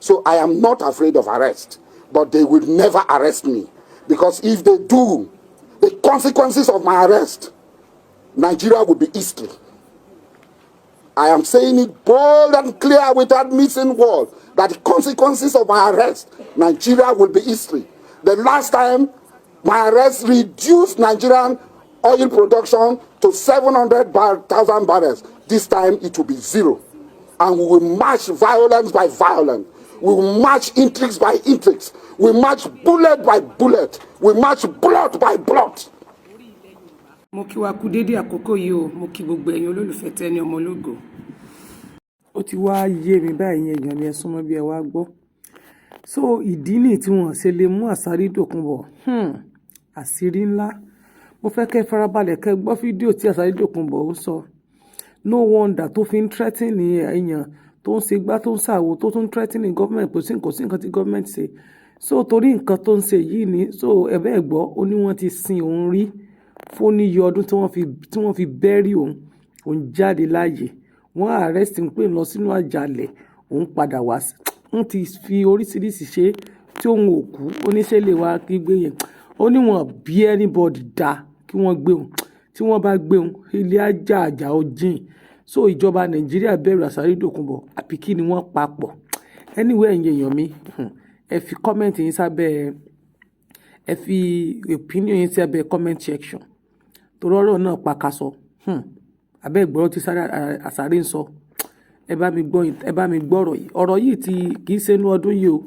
So I am not afraid of arrest, but they will never arrest me. Because if they do, the consequences of my arrest, Nigeria will be history. I am saying it bold and clear without missing word, that the consequences of my arrest, Nigeria will be history. The last time my arrest reduced Nigerian oil production to 700,000 barrels. This time it will be zero. And we will match violence by violence. We will match intrigues by intrigues. We match bullet by bullet. We match blood by blood. Mo kí wa kú dédé àkókò yìí o, mo kí gbogbo ẹ̀yin olólùfẹ́ Tenny Ọmọlógo. Ó ti wá yé mi báyìí èèyàn mi ẹ súnmọ́ bí ẹ wá gbọ́. So ìdí nìyí tí wọ́n ṣe lè mú Asari Dòkunbọ̀. Àṣírí ńlá. Mo fẹ́ kẹ́ farabalẹ̀ kẹ́ gbọ́ fídíò tí Asari Dòkunbọ̀ ń sọ. No wonder tó fi ń threaten èèyàn tó ń ṣe gbá tó ń ṣàwo tó tún threatening government kò sí nǹkan tí government ṣe. So torí nǹkan tó ń ṣe yìí ni so ẹ̀bẹ́ ẹ̀ gbọ́ ó ní wọ́n ti sin òun rí fún níye ọdún tí wọ́n fi bẹ́rí òun jáde láàyè. Wọ́n arrest ń pè lọ sínú àjàlẹ̀ òun padà wá ń ti fi oríṣiríṣi ṣe tí òun ò kú oníṣẹ́ lè wá kí gbé yẹn. Ó ní wọn bí anybody dá kí wọ́n gbé òun tí wọ́n bá gbé òun ilé àjà ọjìn. So ìjọba Nàìjíríà bẹ̀rù Asari Dòkunbọ̀ àbí kí ni wọ́n papọ̀. Anyway ẹ̀yin èèyàn mi ẹ fi comment yín sábẹ́ ẹ fi opinion yín sábẹ́ comment section torí ọ̀rọ̀ náà pakasọ abẹ́ ìgbọ́rọ̀ tí Asari ń sọ ẹ bá mi gbọ́ ọ̀rọ̀ yìí ti kì í ṣe inú ọdún yìí o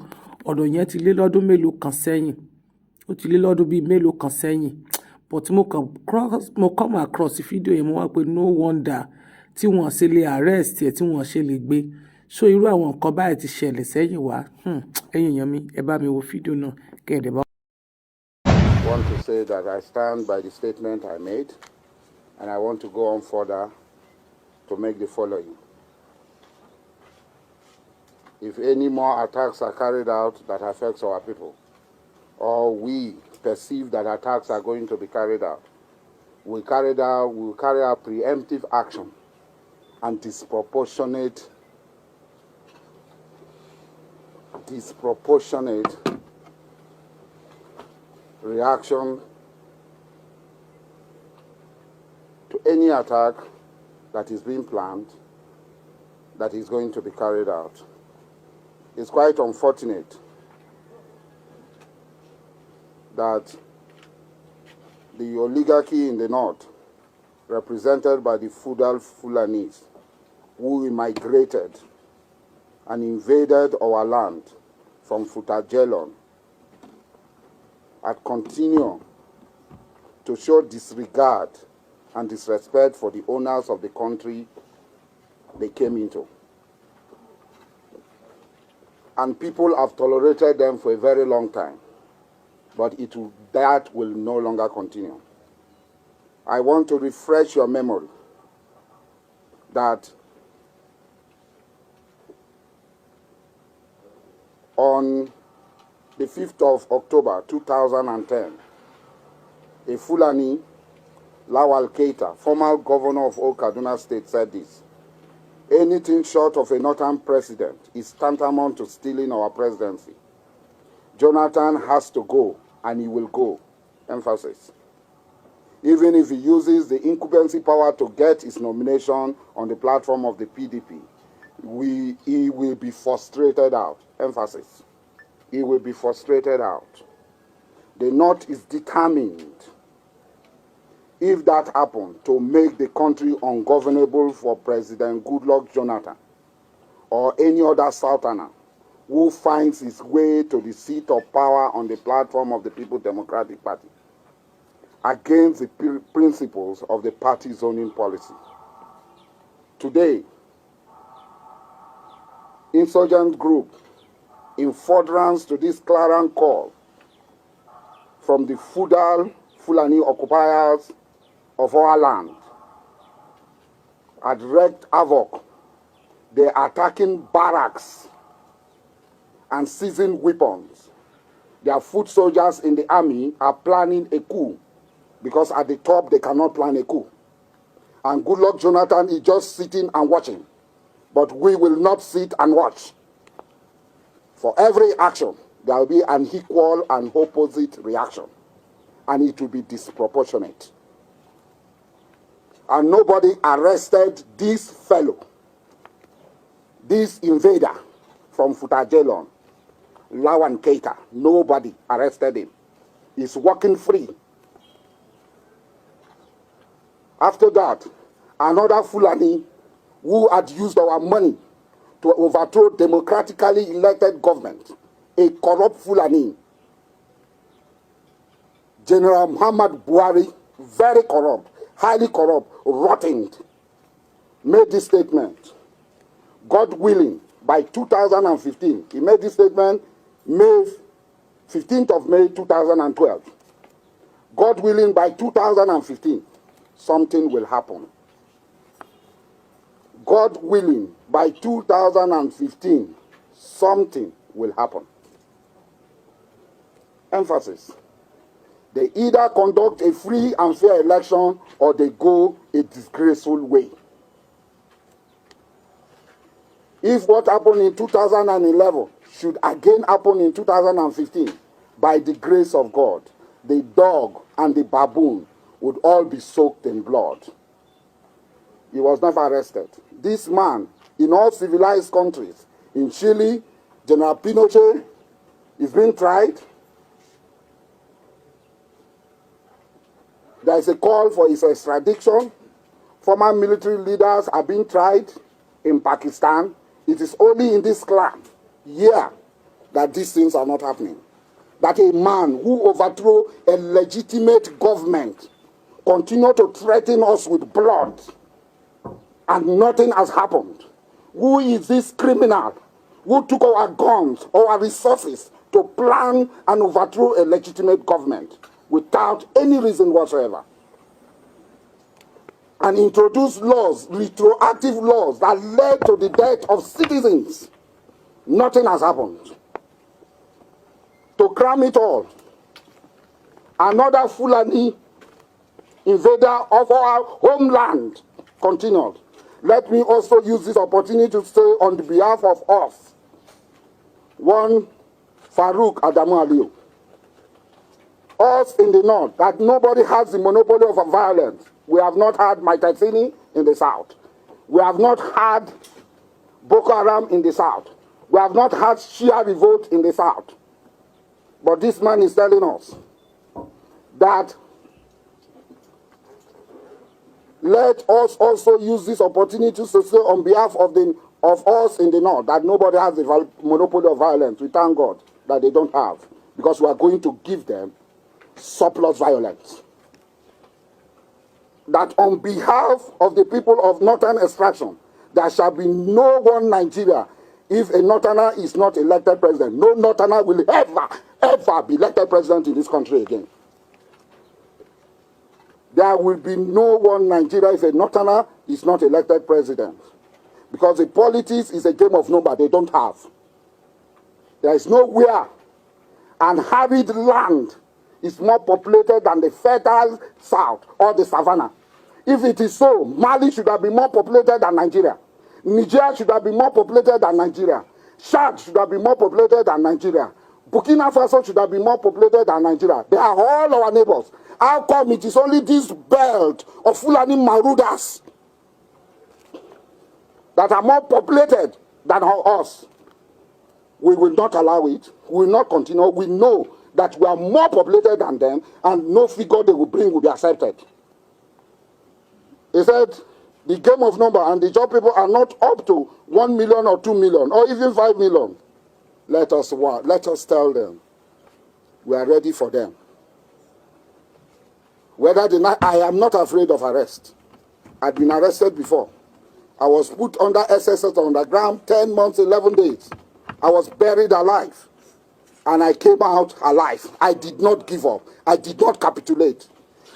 ọ̀rọ̀ yẹn ti lé lọ́dún mélòó kan sẹ́yìn ó ti lé lọ́dún bíi mélòó kan sẹ́yìn but mo come across fídíò yẹn mo wá pé no wonder tí wọ́n ṣe lè arrest ẹ̀ tí wọ́n ṣe lè gbé so irú àwọn nǹkan báyìí ti ṣẹlẹ̀ sẹ́yìn wá ẹ̀yin èèyàn mi ẹ bá mi wo fídíò náà kẹ́ẹ̀dẹ̀ bá. I want to say that I stand by the statement I made, and I want to go on further to make the following. If any more attacks are carried out that affects our people, or we perceive that attacks are going to be carried out, we will carry out preemptive action and disproportionate reaction to any attack that is being planned that is going to be carried out. It's quite unfortunate that the oligarchy in the north, represented by the feudal Fulanis, who migrated and invaded our land from Futajelon, had continued to show disregard and disrespect for the owners of the country they came into. And people have tolerated them for a very long time, but that will no longer continue. I want to refresh your memory that on the 5th of October 2010, a Fulani, Lawal Keita, former governor of Old Kaduna State, said this: anything short of a northern president is tantamount to stealing our presidency. Jonathan has to go, and he will go. Emphasis. Even if he uses the incumbency power to get his nomination on the platform of the PDP, he will be frustrated out. Emphasis. He will be frustrated out. The North is determined, if that happens, to make the country ungovernable for President Goodluck Jonathan or any other Southerner who finds his way to the seat of power on the platform of the People's Democratic Party, against the principles of the party zoning policy. Today, insurgent group, in furtherance to this clarion call from the feudal Fulani occupiers of our land, had wreaked havoc. They are attacking barracks and seizing weapons. Their foot soldiers in the army are planning a coup, because at the top they cannot plan a coup. And Goodluck Jonathan is just sitting and watching. But we will not sit and watch. For every action, there will be an equal and opposite reaction, and it will be disproportionate. And nobody arrested this fellow, this invader from Futajelon, Lawan Keita. Nobody arrested him. He's walking free. After that, another Fulani who had used our money to overthrow democratically elected government, a corrupt Fulani, General Muhammad Buhari, very corrupt, highly corrupt, rotten, made this statement. God willing, by 2015, he made this statement May 15th of May 2012. God willing, by 2015, something will happen. God willing, by 2015, something will happen. Emphasis. They either conduct a free and fair election or they go a disgraceful way. If what happened in 2011 should again happen in 2015, by the grace of God, the dog and the baboon would all be soaked in blood. He was never arrested. This man, in all civilized countries, in Chile, General Pinochet is being tried. There is a call for his extradition. Former military leaders are being tried in Pakistan. It is only in this clan here that these things are not happening. That a man who overthrew a legitimate government continue to threaten us with blood and nothing has happened. Who is this criminal who took our guns, our resources to plan and overthrow a legitimate government without any reason whatsoever? And introduced laws, retroactive laws that led to the death of citizens. Nothing has happened. To cram it all, another Fulani invader of our homeland continued. Let me also use this opportunity to say on the behalf of us, one Farouk Adamu Aliyu, us in the north, that nobody has the monopoly of violence. We have not had Maitatsini in the south. We have not had Boko Haram in the south. We have not had Shia revolt in the south. But this man is telling us that let us also use this opportunity to say on behalf of us in the north that nobody has the monopoly of violence. We thank God that they don't have, because we are going to give them surplus violence. That on behalf of the people of northern extraction, there shall be no one Nigeria if a northerner is not elected president. No northerner will ever be elected president in this country again. There will be no one Nigeria if a northerner is not elected president. Because the politics is a game of number they don't have. There is nowhere, and arid land is more populated than the fertile south or the savannah. If it is so, Mali should have been more populated than Nigeria. Niger should have been more populated than Nigeria. Chad should have been more populated than Nigeria. Burkina Faso should have been more populated than Nigeria. They are all our neighbors. How come it is only this belt of Fulani Marudas that are more populated than us? We will not allow it. We will not continue. We know that we are more populated than them, and no figure they will bring will be accepted. He said, the game of number and the job people are not up to 1 million or 2 million or even 5 million. Let us tell them we are ready for them. I am not afraid of arrest. I've been arrested before. I was put under SSS underground 10 months, 11 days. I was buried alive. And I came out alive. I did not give up. I did not capitulate.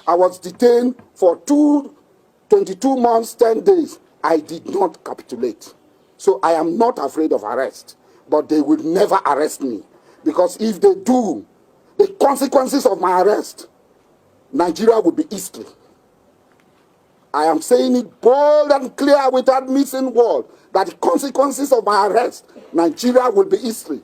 I was detained for 22 months, 10 days. I did not capitulate. So I am not afraid of arrest. But they will never arrest me. Because if they do, the consequences of my arrest, Nigeria will be history. I am saying it bold and clear without missing word, that the consequences of my arrest, Nigeria will be history.